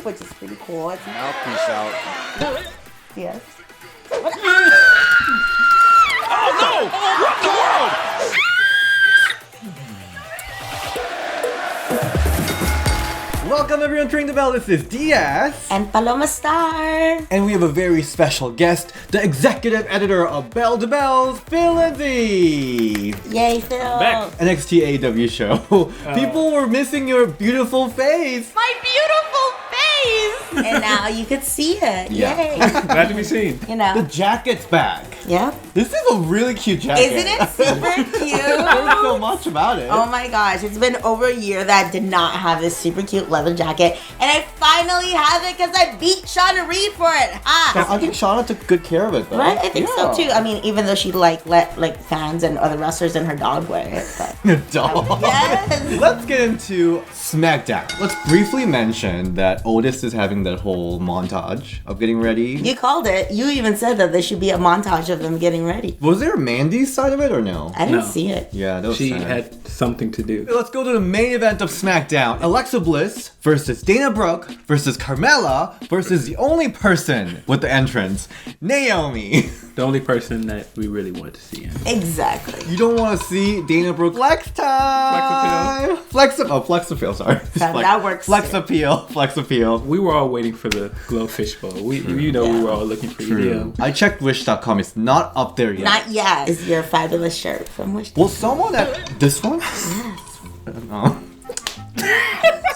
which is pretty cool. It's Mouthpiece out. yes. Oh no! What the world? Welcome everyone to Ring the Bell. This is Diaz. And Paloma Star. And we have a very special guest, the executive editor of Bell to Bells, Phil Lindsay. Yay, Phil. Back. NXT AEW show. People were missing your beautiful face. My beautiful face. And now you could see it. Yeah. Yay. Glad to be seen. You know. The jacket's back. Yeah. This is a really cute jacket. Isn't it super cute? There's so much about it. Oh my gosh, it's been over a year that I did not have this super cute leather jacket, and I finally have it because I beat Shayna Reed for it. I think Shauna took good care of it though. Right? I think so too. I mean, even though she let fans and other wrestlers and her dog wear it. But. Dog. Yes. Let's get into SmackDown. Let's briefly mention that Otis is having that whole montage of getting ready. You called it. You even said that there should be a montage of them getting ready. Was there Mandy's side of it or no? I didn't No. see it. Yeah, that was She sad. had something to do. Let's go to the main event of SmackDown. Alexa Bliss versus Dana Brooke versus Carmella versus the only person with the entrance, Naomi. The only person that we really wanted to see. Exactly. You don't want to see Dana Brooke flex time. Flex appeal, sorry. That works Flex too. appeal. Flex appeal. We were all waiting for the Glowfish Bowl. We were all looking for EDM. I checked Wish.com. It's not up there yet. Not yet. Is your fabulous shirt from Wish? Well, someone at this one? Oh.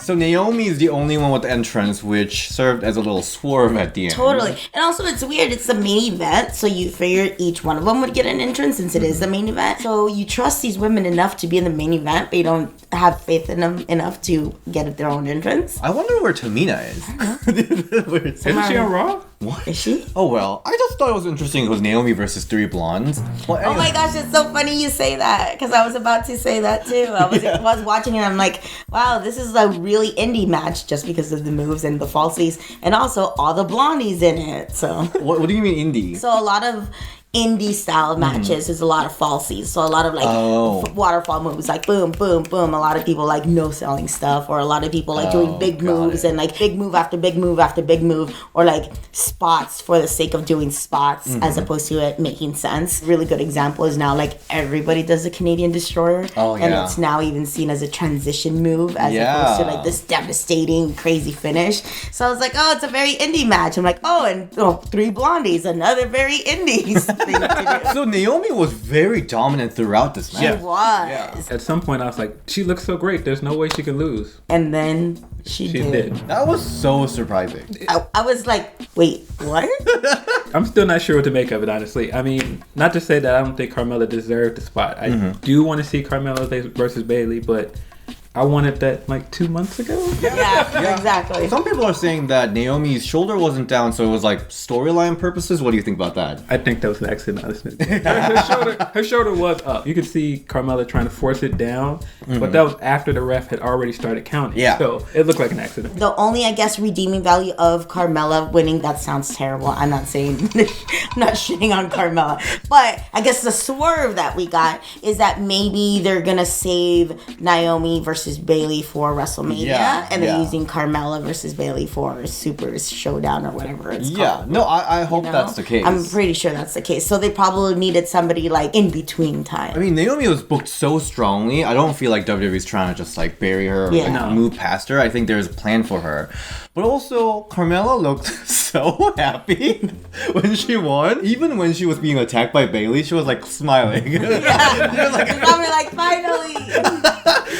So Naomi is the only one with the entrance, which served as a little swerve at the end. Totally. And also, it's weird. It's the main event, so you figured each one of them would get an entrance since it is the main event. So you trust these women enough to be in the main event, but you don't have faith in them enough to get their own entrance. I wonder where Tamina is. Isn't she on Raw? What? Is she? Oh well, I just thought it was interesting. It was Naomi versus three blondes. Well, Oh my anyway. gosh, it's so funny you say that because I was about to say that too. I was watching it and I'm like, wow, this is a really indie match just because of the moves and the falsies and also all the blondies in it. So What do you mean indie? So a lot of indie style matches is a lot of falsies. So a lot of like waterfall moves, like boom, boom, boom. A lot of people like no selling stuff, or a lot of people like doing big moves and like big move after big move after big move, or like spots for the sake of doing spots as opposed to it making sense. Really good example is now like everybody does the Canadian Destroyer, and it's now even seen as a transition move as opposed to like this devastating crazy finish. So I was like, oh, it's a very indie match. I'm like, oh, and three blondies, another very indie thing to do. So Naomi was very dominant throughout this match. She was. At some point, I was like, she looks so great. There's no way she can lose. And then she did. That was so surprising. I was like, wait, what? I'm still not sure what to make of it, honestly. I mean, not to say that I don't think Carmella deserved the spot. I do want to see Carmella versus Bayley, but I wanted that like 2 months ago. Yeah, exactly. Some people are saying that Naomi's shoulder wasn't down, so it was like storyline purposes. What do you think about that? I think that was an accident, honestly. Her shoulder was up. You could see Carmella trying to force it down, but that was after the ref had already started counting. Yeah. So it looked like an accident. The only, I guess, redeeming value of Carmella winning, that sounds terrible. I'm not saying, I'm not shitting on Carmella. But I guess the swerve that we got is that maybe they're going to save Naomi versus Bayley for WrestleMania. And they're using Carmella versus Bayley for Super Showdown or whatever it's called. Yeah, no, I hope that's the case. I'm pretty sure that's the case. So they probably needed somebody like in between time. I mean, Naomi was booked so strongly. I don't feel like WWE's trying to just like bury her or like, move past her. I think there's a plan for her. But also, Carmella looked so happy when she won. Even when she was being attacked by Bayley, she was like smiling. Yeah. She was like, probably like, finally.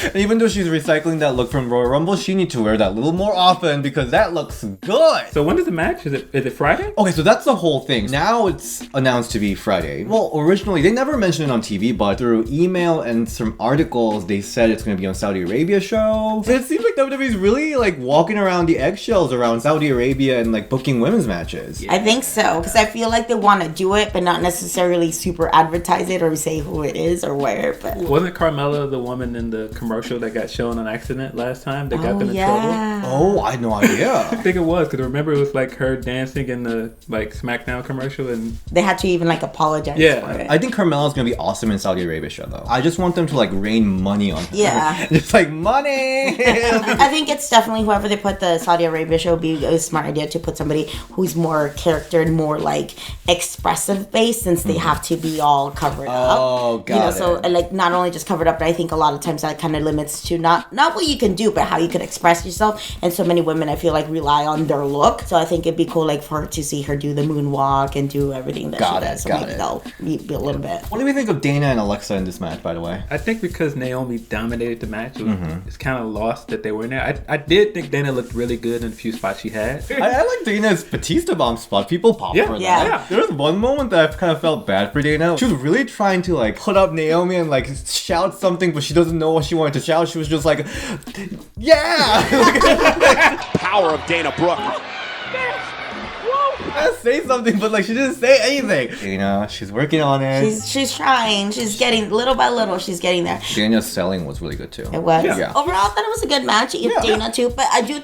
And even though she's recycling that look from Royal Rumble, she needs to wear that a little more often because that looks good. So when is the match? Is it Friday? Okay, so that's the whole thing. Now it's announced to be Friday. Well, originally, they never mentioned it on TV, but through email and some articles, they said it's going to be on Saudi Arabia show. So it seems like WWE's really like walking around the eggshells around Saudi Arabia and like booking women's matches. I think so, because I feel like they want to do it, but not necessarily super advertise it or say who it is or where. But Wasn't Carmella the woman in the commercial that got shown on accident last time that got them in trouble? Oh, I had no idea. I think it was, because remember it was like her dancing in the like SmackDown commercial, and they had to even like apologize for it. I think Carmella's gonna be awesome in Saudi Arabia show though. I just want them to like rain money on her. Yeah. It's like money. I think it's definitely whoever they put the Saudi Arabia show, would be a smart idea to put somebody who's more character and more like expressive based, since they have to be all covered up. Oh, got it. So like not only just covered up, but I think a lot of times that kind of limits to not what you can do, but how you can express yourself. And so many women, I feel like, rely on their look. So I think it'd be cool, like, for her to see her do the moonwalk and do everything that she does. So maybe they'll be a little bit. What do we think of Dana and Alexa in this match, by the way? I think because Naomi dominated the match, it's kind of lost that they were in there. I did think Dana looked really good in a few spots she had. I like Dana's Batista bomb spot. People pop for that. Yeah. There was one moment that I kind of felt bad for Dana. She was really trying to like put up Naomi and like shout something, but she doesn't know what she wanted to shout. She was just like, yeah! Power of Dana Brooke. Say something, but like she didn't say anything. You know, she's working on it. She's trying. She's getting little by little. She's getting there. Dana's selling was really good too. It was. Yeah. Overall, I thought it was a good match. Dana too, but I do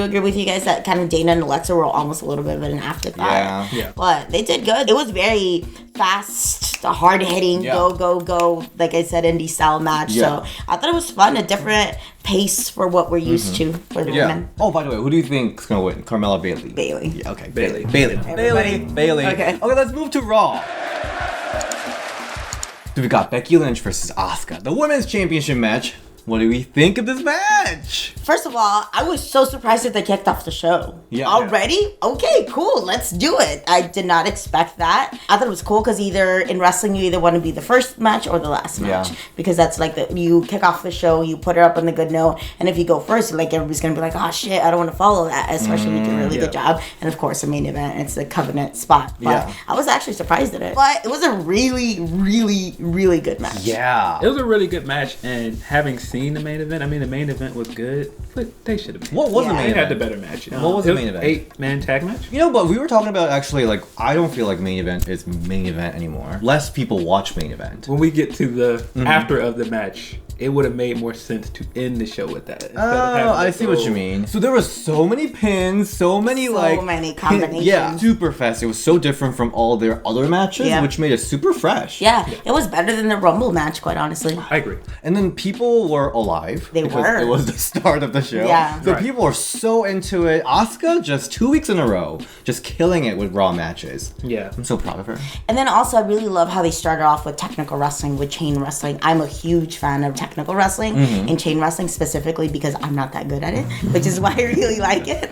agree with you guys that kind of Dana and Alexa were almost a little bit of an afterthought. Yeah. But they did good. It was very fast, hard hitting, go. Like I said, indie style match. Yeah. So I thought it was fun. A different pace for what we're used to for the women. Oh, by the way, who do you think is gonna win? Carmella, Bailey. Bailey. Yeah, okay. Bailey. Bailey. Okay, let's move to Raw. So we got Becky Lynch versus Asuka, the women's championship match. What do we think of this match? First of all, I was so surprised that they kicked off the show. Yeah. Already? Okay, cool. Let's do it. I did not expect that. I thought it was cool because either in wrestling, you either want to be the first match or the last match. Because that's like you kick off the show, you put it up on the good note, and if you go first, like everybody's going to be like, oh shit, I don't want to follow that, especially if you do a really good job. And of course, the main event, it's the Covenant spot. But I was actually surprised at it. But it was a really, really, really good match. Yeah. It was a really good match, and having seen the main event, I mean, the main event was good, but they should have. What was the main They had event? the better match. What was the main event? 8-man tag match. You know, but we were talking about actually, like, I don't feel like main event is main event anymore. Less people watch main event. When we get to the after of the match, it would have made more sense to end the show with that. Oh, I see what you mean. So there were so many pins, so many combinations. Yeah, super fast. It was so different from all their other matches, which made it super fresh. Yeah, it was better than the Rumble match, quite honestly. I agree. And then people were alive. They because were. It was the start of the show. Yeah. So people were so into it. Asuka, just 2 weeks in a row, just killing it with Raw matches. Yeah. I'm so proud of her. And then also, I really love how they started off with technical wrestling, with chain wrestling. I'm a huge fan of technical wrestling, and chain wrestling specifically because I'm not that good at it, which is why I really like it.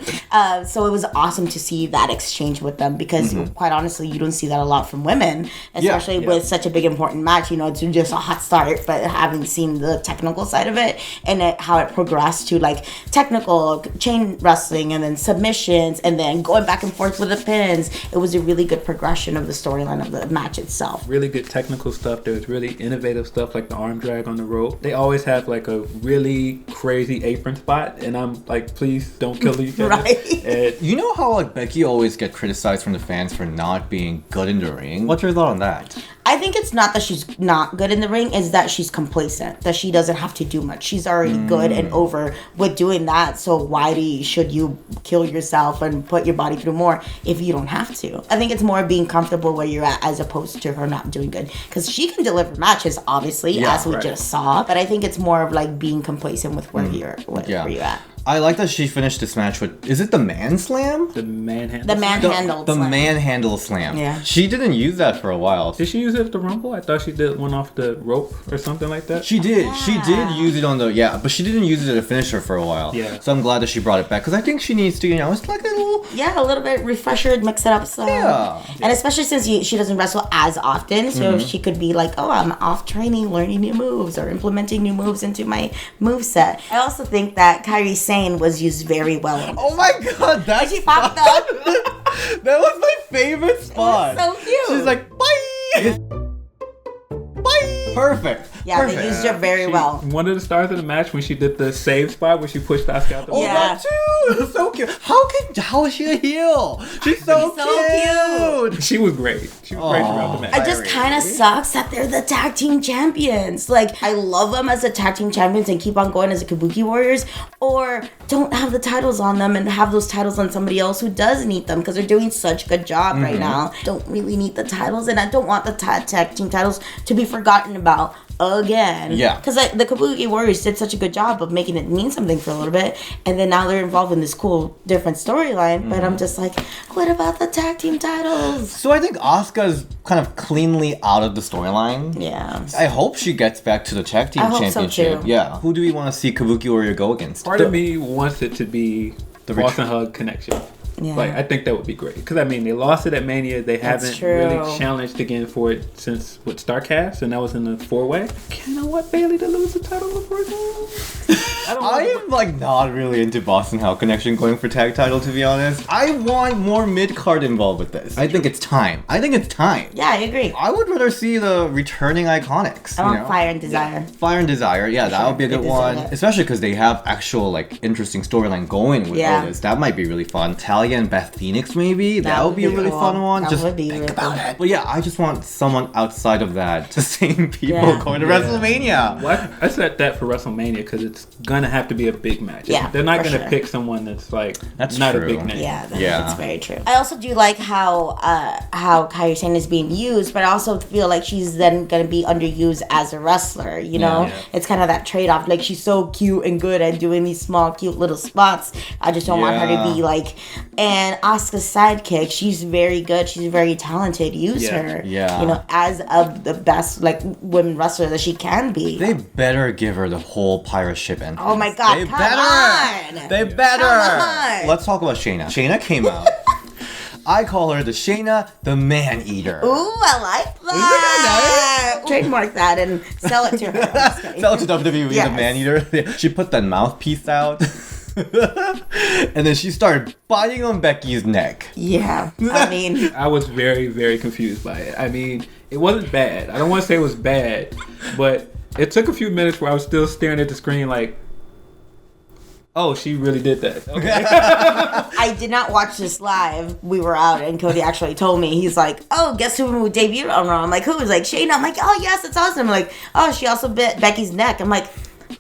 So it was awesome to see that exchange with them because, quite honestly, you don't see that a lot from women, especially with such a big important match. You know, it's just a hot start, but having seen the technical side of it and how it progressed to like technical chain wrestling and then submissions and then going back and forth with the pins, it was a really good progression of the storyline of the match itself. Really good technical stuff. There was really innovative stuff like the arm drag on the rope. They always have like a really crazy apron spot, and I'm like, please don't kill each other. Right. You know how like Becky always get criticized from the fans for not being good in the ring? What's your thought on that? I think it's not that she's not good in the ring, it's that she's complacent, that she doesn't have to do much. She's already good and over with doing that, so why should you kill yourself and put your body through more if you don't have to? I think it's more being comfortable where you're at as opposed to her not doing good. Because she can deliver matches, obviously, as we just saw, but I think it's more of like being complacent with where you're at. I like that she finished this match with, is it the man slam? The manhandle. The manhandle The slam. manhandle slam. Yeah. She didn't use that for a while. Did she use it at the Rumble? I thought she did one off the rope or something like that. She did. She did use it on the, but she didn't use it as a finisher for a while. Yeah. So I'm glad that she brought it back because I think she needs to, it's like a little... Yeah, a little bit refresher, mix it up. So. Yeah. And especially since she doesn't wrestle as often, so she could be like, oh, I'm off training, learning new moves or implementing new moves into my moveset. I also think that Kairi Sane was used very well. Oh my god, that's She popped up. That was my favorite spot. So cute. She's like, bye! Bye! Perfect. Yeah, Perfect. they used her very well. One of the stars of the match when she did the save spot where she pushed Asuka out the Oh, way. that too! That's so cute. How is she a heel? She's so cute. She was great. She was great throughout the match. It just kind of sucks that they're the tag team champions. Like, I love them as the tag team champions and keep on going as the Kabuki Warriors, or don't have the titles on them and have those titles on somebody else who does need them because they're doing such a good job right now. Don't really need the titles, and I don't want the tag team titles to be forgotten about again. Yeah. Because like, the Kabuki Warriors did such a good job of making it mean something for a little bit, and then now they're involved in this cool, different storyline. But I'm just like, what about the tag team titles? So I think Asuka's kind of cleanly out of the storyline. Yeah. I hope she gets back to the tag team I hope so, championship. too. Yeah. Who do we want to see Kabuki Warrior go against? Part of me wants it to be the ret- Boston Hug connection. Yeah. Like, I think that would be great. Because, I mean, they lost it at Mania. They haven't really challenged again for it since, StarCast? And that was in the 4-way. Can I want Bayley to lose the title before that? I am like not really into Boston Hell Connection going for tag title, to be honest. I want more mid-card involved with this. I think it's time. Yeah, I agree. I would rather see the returning IIconics. I want Fire and Desire. Fire and Desire, yeah, that would be a good one. Especially because they have actual like interesting storyline going with Otis. That might be really fun. Talia and Beth Phoenix, maybe that would be a really fun one. That Just would be think really about fun. it. But yeah, I just want someone outside of that. The same people going to WrestleMania. Well, I said that for WrestleMania because it's gonna have to be a big match. Yeah, they're not for gonna sure. pick someone that's like That's not true. a big name. Yeah, Yeah. that's very true. I also do like how Kairi Sane is being used, but I also feel like she's then gonna be underused as a wrestler. You know, Yeah. it's kind of that trade off. Like she's so cute and good at doing these small, cute little spots. I just don't want her to be like. And Asuka's sidekick, she's very good. She's very talented. Use her. Yeah. You know, as the best like women wrestler that she can be. They better give her the whole pirate ship entrance. Oh my God, They come better. on. They better. Come on. Let's talk about Shayna. Shayna came out. I call her the Shayna the Man Eater. Ooh, I like that. Trademark that and sell it to her. I'm just kidding. Sell it to WWE, Yes. the Man Eater. She put that mouthpiece out. And then she started biting on Becky's neck. Yeah, I mean, I was very, very confused by it. I mean, it wasn't bad. I don't want to say it was bad, but it took a few minutes where I was still staring at the screen like, oh, she really did that. Okay. I did not watch this live. We were out, and Cody actually told me. He's like, "Oh, guess who debuted on Raw?" I'm like, "Who?" He's like, "Shayna." I'm like, "Oh, yes, it's awesome." I'm like, "Oh, she also bit Becky's neck." I'm like,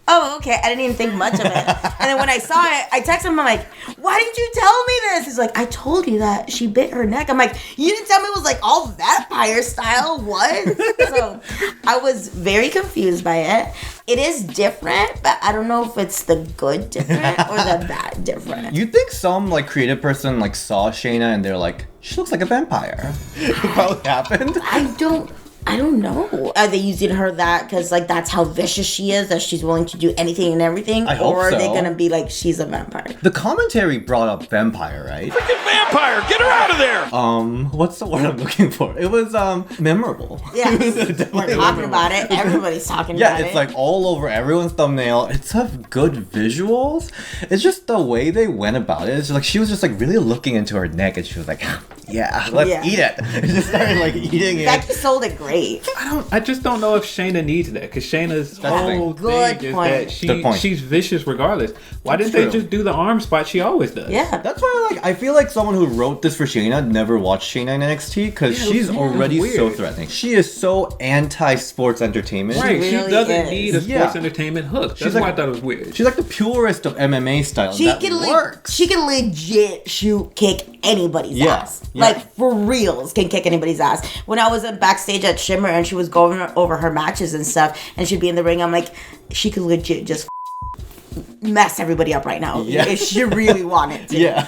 "Oh, okay." I didn't even think much of it. And then when I saw it, I texted him. I'm like, "Why didn't you tell me this?" He's like, "I told you that she bit her neck." I'm like, "You didn't tell me it was like all vampire style." What? So I was very confused by it. It is different, but I don't know if it's the good different or the bad different. You think some like creative person like saw Shayna and they're like, she looks like a vampire? It probably happened. I don't know. Are they using her that because like that's how vicious she is, that she's willing to do anything and everything, I hope or are they so. gonna be like she's a vampire? The commentary brought up vampire, right? Freaking vampire! Get her out of there! What's the word I'm looking for? It was memorable. Yeah, It was we're definitely talking memorable. about it. Everybody's talking Yeah, about it. it's like all over everyone's thumbnail. It's have good visuals. It's just the way they went about it. It's just like she was just like really looking into her neck, and she was like, "Yeah, let's eat it." And just started like eating it. Becky sold it great. I just don't know if Shayna needs that because Shayna's That's the whole Good thing is point. that Good point. she's vicious regardless. Why That's didn't they true. just do the arm spot she always does? Yeah. That's why, like, I feel like someone who wrote this for Shayna never watched Shayna in NXT because she's already so weird. threatening. She is so anti-sports entertainment. Right, She she really doesn't is. need a Yeah. sports entertainment hook. That's She's why like- I thought it was weird. She's like the purest of MMA style. She that can works. she can legit shoot kick anybody's Yeah, ass. yeah. Like for reals can kick anybody's ass. When I was backstage at Shimmer and she was going over her matches and stuff and she'd be in the ring, I'm like, she could legit just mess everybody up right now Yeah. if she really wanted to. Yeah.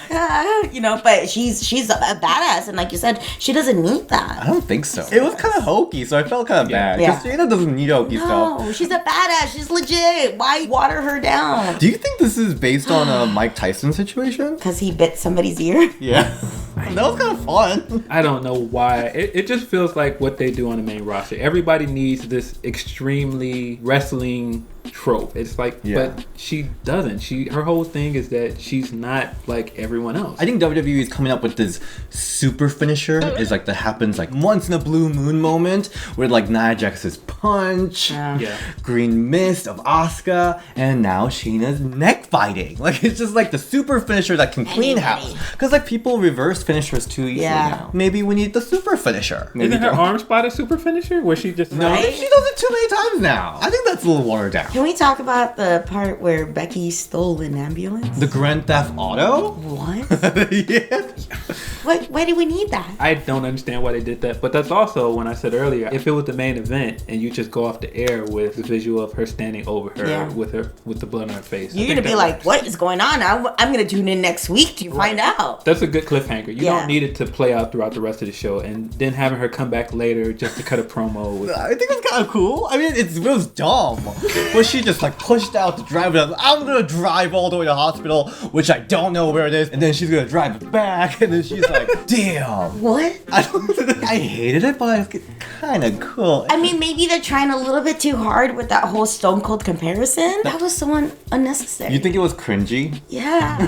You know, but she's a badass, and like you said, she doesn't need that. I don't think so. It was kind of hokey, so I felt kind of bad. Yeah. Because Shayna doesn't need hokey stuff. No, she's a badass. She's legit. Why water her down? Do you think this is based on a Mike Tyson situation? Because he bit somebody's ear. Yeah. That was kind of fun. I don't know why. It just feels like what they do on the main roster. Everybody needs this extremely wrestling trope. It's like, but she doesn't. Her whole thing is that she's not like everyone else. I think WWE is coming up with this super finisher. Is like that happens like once in a blue moon moment where like Nia Jax's punch, Yeah. green mist of Asuka, and now Shayna's neck biting. Like it's just like the super finisher that can clean house. Because like people reverse finishers too easily now. Maybe we need the super finisher. Maybe Isn't her don't. arm spot a super finisher? Where she just No, Right? she does it too many times now. I think that's a little watered down. Can we talk about the part where Becky stole an ambulance? The Grand Theft Auto? What? Yeah. Why do we need that? I don't understand why they did that, but that's also when I said earlier, if it was the main event and you just go off the air with the visual of her standing over her with the blood on her face, you're gonna be like, "What is going on?" I'm gonna tune in next week to find out. That's a good cliffhanger. You don't need it to play out throughout the rest of the show, and then having her come back later just to cut a promo. I think it's kind of cool. I mean, it was dumb. But she just like pushed out the driver. I'm gonna drive all the way to the hospital, which I don't know where it is, and then she's gonna drive it back, and then she's like, damn. What? I hated it, but it's kind of cool. I mean, maybe they're trying a little bit too hard with that whole Stone Cold comparison. That was so unnecessary. You think it was cringy? Yeah.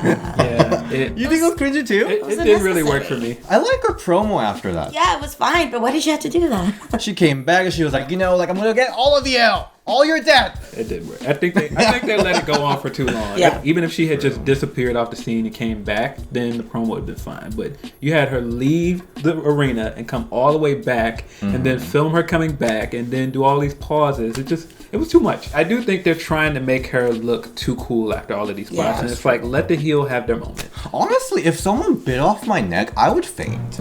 You think it was cringy too? It didn't really work for me. I like her promo after that. Yeah, it was fine, but why did you have to do that? She came back and she was like, I'm gonna get all of you. All your dead. It didn't work. I think they let it go on for too long. Yeah. Even if she had just disappeared off the scene and came back, then the promo would have been fine. But you had her leave the arena and come all the way back, and then film her coming back, and then do all these pauses. It was too much. I do think they're trying to make her look too cool after all of these spots, and it's like, let the heel have their moment. Honestly, if someone bit off my neck, I would faint.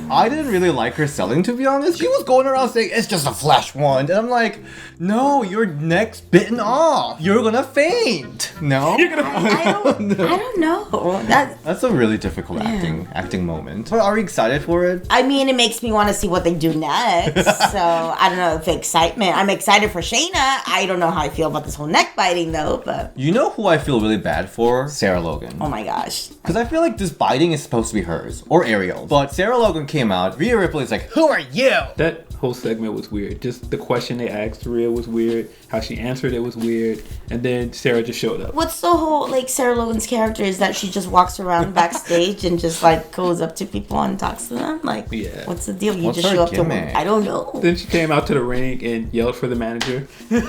I didn't really like her selling, to be honest. She was going around saying, it's just a flash wand. And I'm like, no, your neck's bitten off. You're gonna faint. No? I don't know. That's a really difficult acting moment. But are we excited for it? I mean, it makes me want to see what they do next. So, I don't know if excitement. I'm excited for Shayna. I don't know how I feel about this whole neck biting, though. But you know who I feel really bad for? Sarah Logan. Oh my gosh. Because I feel like this biting is supposed to be hers. Or Ariel's. But Sarah Logan came out. Rhea Ripley is like, who are you? That whole segment was weird. Just the question they asked Rhea was weird. How she answered it was weird. And then Sarah just showed up. What's the whole, Sarah Logan's character is that she just walks around backstage and just, goes up to people and talks to them? What's the deal? You just show up to them? I don't know. Then she came out to the ring and yelled for the manager. Yeah.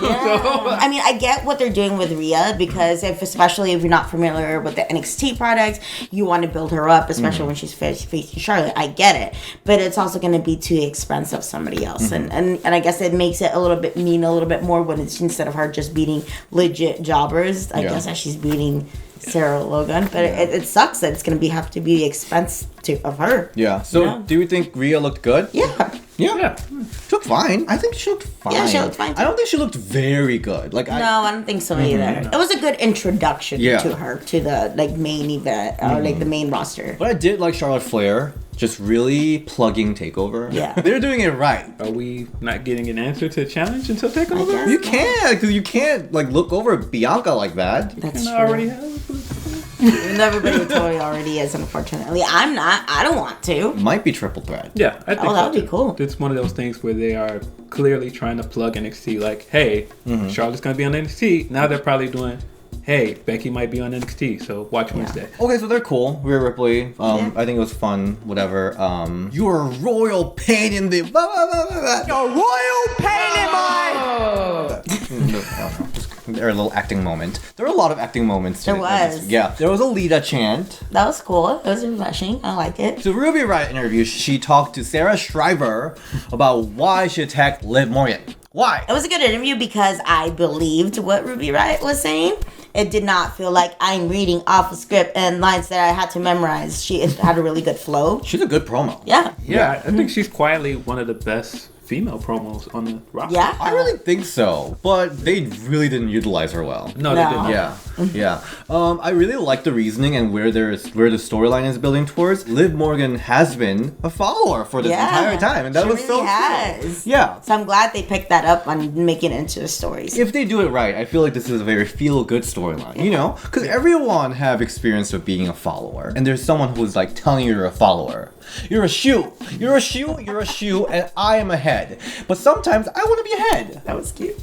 I mean, I get what they're doing with Rhea because especially if you're not familiar with the NXT product, you want to build her up, especially when she's facing Charlotte. I get it. But it's also going to be too expensive somebody else. And I guess it makes it a little bit more when it's instead of her just beating legit jobbers. I guess that she's beating Sarah Logan. But it sucks that it's going to have to be the expense of her. Yeah. So do you think Rhea looked good? Yeah. Yeah. She looked fine. I think she looked fine. Yeah, she looked fine too. I don't think she looked very good. No, I don't think so either. It was a good introduction to her, to the main event, or the main roster. But I did like Charlotte Flair just really plugging TakeOver. Yeah. They're doing it right. Are we not getting an answer to the challenge until TakeOver? You can't, because you can't look over Bianca like that. That's true. Already have. And everybody totally already is, unfortunately. I'm not. I don't want to. Might be triple threat. Yeah, I think that would be cool. It's one of those things where they are clearly trying to plug NXT. Like, hey, Charlotte's going to be on NXT. Now they're probably doing, hey, Becky might be on NXT, so watch Wednesday. Okay, so they're cool. Rhea Ripley. I think it was fun. Whatever. You're a royal pain in the... A royal pain in my... There were a little acting moment. There were a lot of acting moments. There was. Yeah. There was a Lita chant. That was cool. It was refreshing. I like it. So Ruby Riott interview, she talked to Sarah Schreiber about why she attacked Liv Morgan. Why? It was a good interview because I believed what Ruby Riott was saying. It did not feel like I'm reading off a script and lines that I had to memorize. She had a really good flow. She's a good promo. Yeah. Yeah, I think she's quietly one of the best female promos on the roster. Yeah. I really think so, but they really didn't utilize her well. No, they didn't. Yeah. I really like the reasoning and where the storyline is building towards. Liv Morgan has been a follower for this entire time, and that was really so has. cool. Yeah. So I'm glad they picked that up on making it into the stories. If they do it right, I feel like this is a very feel-good storyline, you know? Because everyone have experience of being a follower, and there's someone who's telling you you're a follower. You're a shoe. You're a shoe. You're a shoe, and I am a head. But sometimes I want to be a head. That was cute.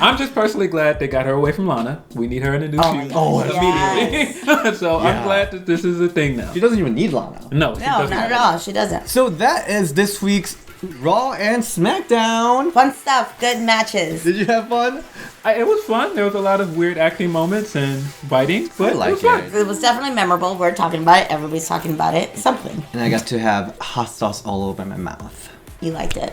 I'm just personally glad they got her away from Lana. We need her in a new shoe immediately. So I'm glad that this is a thing now. She doesn't even need Lana. No, not at all. She doesn't. So that is this week's Raw and SmackDown. Fun stuff. Good matches. Did you have fun? It was fun. There was a lot of weird acting moments and biting, but I it was fun. It was definitely memorable. We're talking about it. Everybody's talking about it. Something. And I got to have hot sauce all over my mouth. You liked it.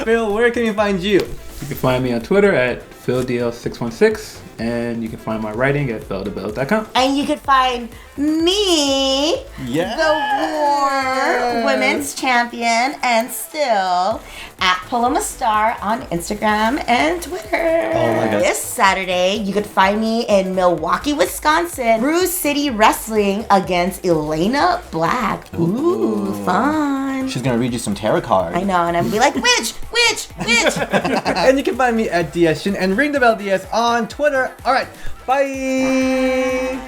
Phil, where can we find you? You can find me on Twitter at PhilDL616, and you can find my writing at belledebelle.com. And you can find me, the War Women's Champion, and still at Paloma Star on Instagram and Twitter. Oh my God. This Saturday, you could find me in Milwaukee, Wisconsin, Brew City Wrestling against Elena Black. Ooh, fun. She's gonna read you some tarot cards. I know, and I'm gonna be like, witch. And you can find me at DShin and Ring the Bell DS on Twitter. Alright, bye.